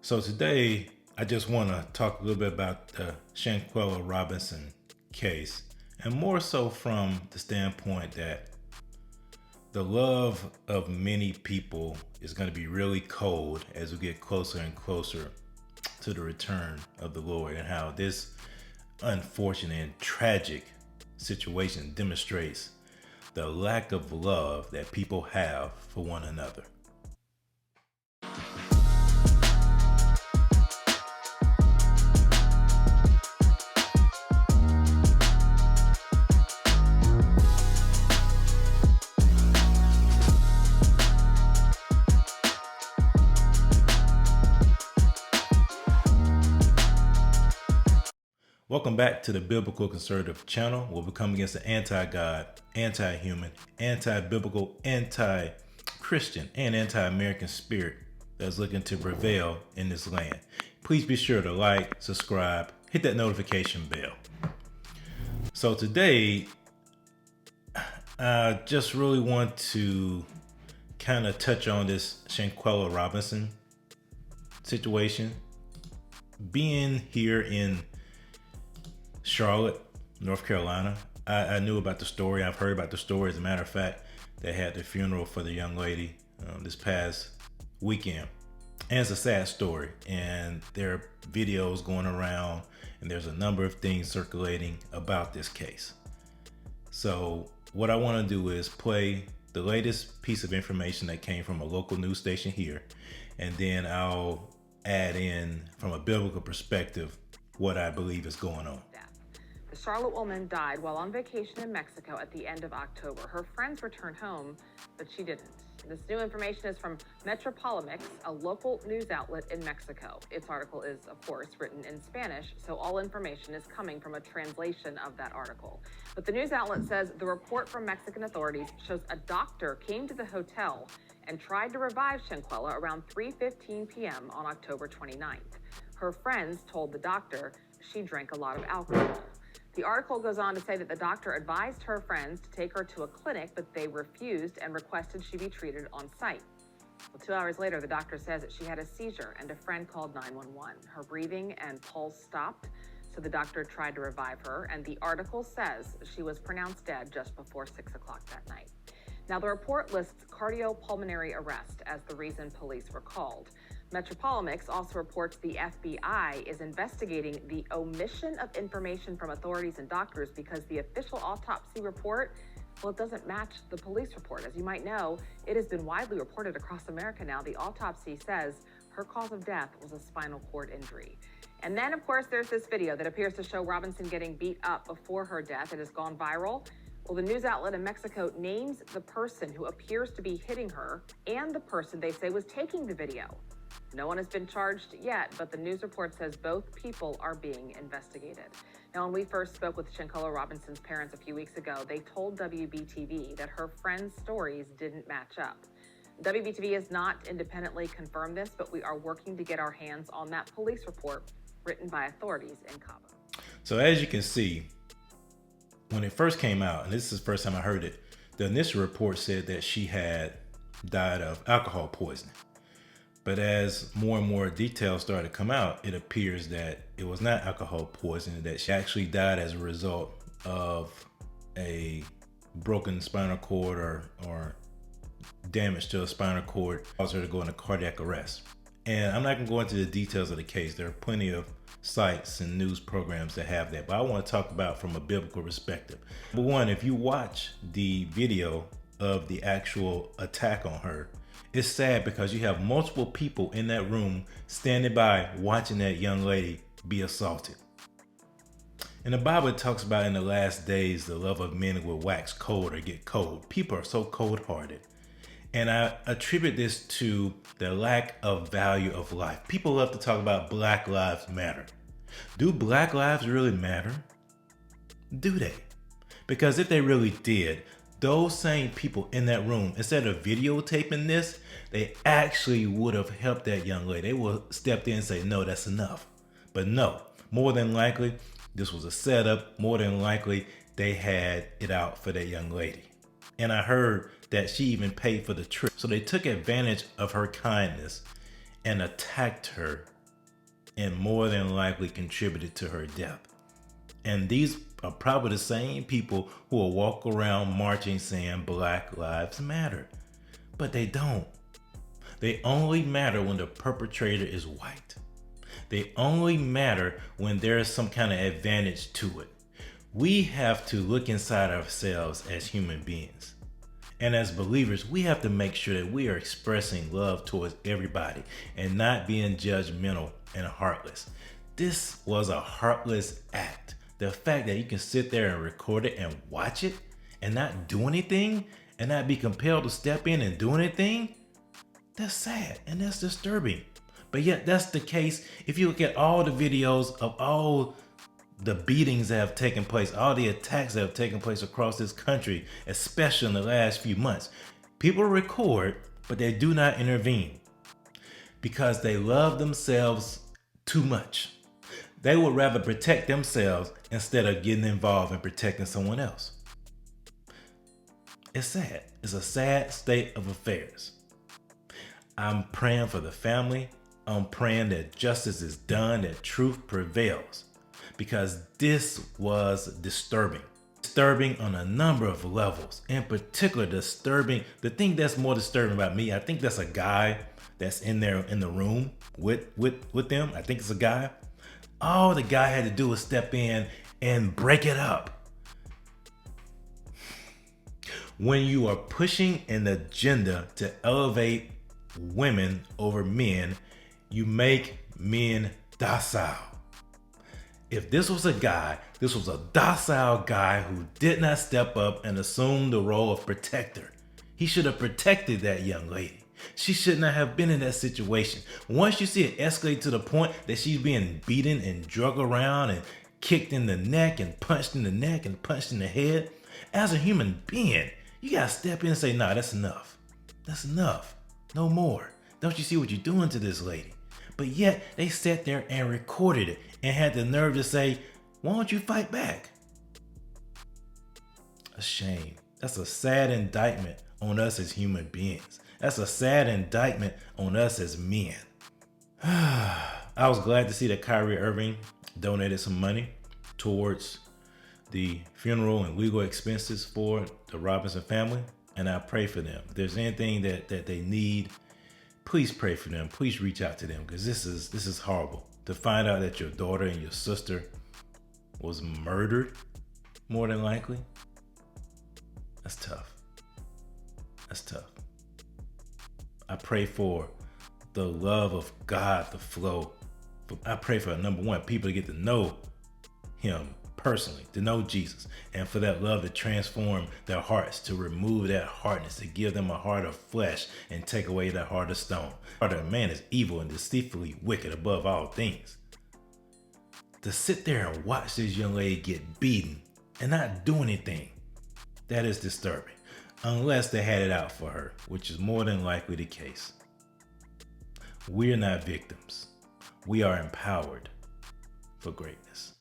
So today, I just want to talk a little bit about the Shanquella Robinson case, and more so from the standpoint that the love of many people is going to be really cold as we get closer and closer to the return of the Lord, and how this unfortunate and tragic situation demonstrates the lack of love that people have for one another. Welcome back to the Biblical Conservative channel, where we come against the anti-God, anti-human, anti-biblical, anti-Christian, and anti-American spirit that's looking to prevail in this land. Please be sure to like, subscribe, hit that notification bell. So today, I just really want to kind of touch on this Shanquella Robinson situation. Being here in Charlotte, North Carolina, I knew about the story. I've heard about the story. As a matter of fact, they had the funeral for the young lady this past weekend. And it's a sad story. And there are videos going around, and there's a number of things circulating about this case. So what I want to do is play the latest piece of information that came from a local news station here. And then I'll add in, from a biblical perspective, what I believe is going on. The Charlotte woman died while on vacation in Mexico at the end of October. Her friends returned home, but she didn't. This new information is from Metropolimex, a local news outlet in Mexico. Its article is, of course, written in Spanish, so all information is coming from a translation of that article. But the news outlet says the report from Mexican authorities shows a doctor came to the hotel and tried to revive Shanquella around 3:15 p.m. on October 29th. Her friends told the doctor she drank a lot of alcohol. The article goes on to say that the doctor advised her friends to take her to a clinic, but they refused and requested she be treated on site. Well, 2 hours later, the doctor says that she had a seizure and a friend called 911. Her breathing and pulse stopped, so the doctor tried to revive her, and the article says she was pronounced dead just before 6 o'clock that night. Now, the report lists cardiopulmonary arrest as the reason police were called. Metropolimex also reports the FBI is investigating the omission of information from authorities and doctors because the official autopsy report, well, it doesn't match the police report. As you might know, it has been widely reported across America now. The autopsy says her cause of death was a spinal cord injury. And then, of course, there's this video that appears to show Robinson getting beat up before her death. It has gone viral. Well, the news outlet in Mexico names the person who appears to be hitting her and the person they say was taking the video. No one has been charged yet, but the news report says both people are being investigated. Now, when we first spoke with Shanquella Robinson's parents a few weeks ago, they told WBTV that her friends' stories didn't match up. WBTV has not independently confirmed this, but we are working to get our hands on that police report written by authorities in Cabo. So as you can see, when it first came out, and this is the first time I heard it, the initial report said that she had died of alcohol poisoning. But as more and more details started to come out, it appears that it was not alcohol poisoning, that she actually died as a result of a broken spinal cord or damage to a spinal cord, caused her to go into cardiac arrest. And I'm not going to go into the details of the case. There are plenty of sites and news programs that have that, but I want to talk about from a biblical perspective. Number one, if you watch the video of the actual attack on her, it's sad because you have multiple people in that room standing by watching that young lady be assaulted. And the Bible talks about in the last days, the love of men will wax cold or get cold. People are so cold-hearted. And I attribute this to the lack of value of life. People love to talk about Black Lives Matter. Do Black lives really matter? Do they? Because if they really did, those same people in that room, instead of videotaping this, they actually would have helped that young lady. They would have stepped in and say, no, that's enough. But no, more than likely, this was a setup. More than likely, they had it out for that young lady. And I heard that she even paid for the trip. So they took advantage of her kindness and attacked her and more than likely contributed to her death. And these are probably the same people who will walk around marching saying Black Lives Matter. But they don't. They only matter when the perpetrator is white. They only matter when there is some kind of advantage to it. We have to look inside ourselves as human beings. And as believers, we have to make sure that we are expressing love towards everybody and not being judgmental and heartless. This was a heartless act. The fact that you can sit there and record it and watch it and not do anything and not be compelled to step in and do anything, that's sad and that's disturbing. But yet that's the case if you look at all the videos of all the beatings that have taken place, all the attacks that have taken place across this country, especially in the last few months. People record, but they do not intervene because they love themselves too much. They would rather protect themselves instead of getting involved in protecting someone else. It's sad. It's a sad state of affairs. I'm praying for the family. I'm praying that justice is done, that truth prevails, because this was disturbing. Disturbing on a number of levels. In particular, disturbing. The thing that's more disturbing about me, I think that's a guy that's in there in the room with them. I think it's a guy. All the guy had to do was step in and break it up. When you are pushing an agenda to elevate women over men, you make men docile. If this was a guy, this was a docile guy who did not step up and assume the role of protector. He should have protected that young lady. She should not have been in that situation. Once you see it escalate to the point that she's being beaten and drug around and kicked in the neck and punched in the neck and punched in the head, as a human being, you gotta step in and say, nah, that's enough. That's enough. No more. Don't you see what you're doing to this lady? But yet they sat there and recorded it and had the nerve to say, why don't you fight back? A shame. That's a sad indictment on us as human beings. That's a sad indictment on us as men. I was glad to see that Kyrie Irving donated some money towards the funeral and legal expenses for the Robinson family, and I pray for them. If there's anything that they need, please pray for them. Please reach out to them, because this is horrible. To find out that your daughter and your sister was murdered, more than likely, that's tough. That's tough. I pray for the love of God to flow. I pray for, number one, people to get to know him personally, to know Jesus, and for that love to transform their hearts, to remove that hardness, to give them a heart of flesh and take away that heart of stone. The heart of man is evil and deceitfully wicked above all things. To sit there and watch this young lady get beaten and not do anything, that is disturbing. Unless they had it out for her, which is more than likely the case. We're not victims. We are empowered for greatness.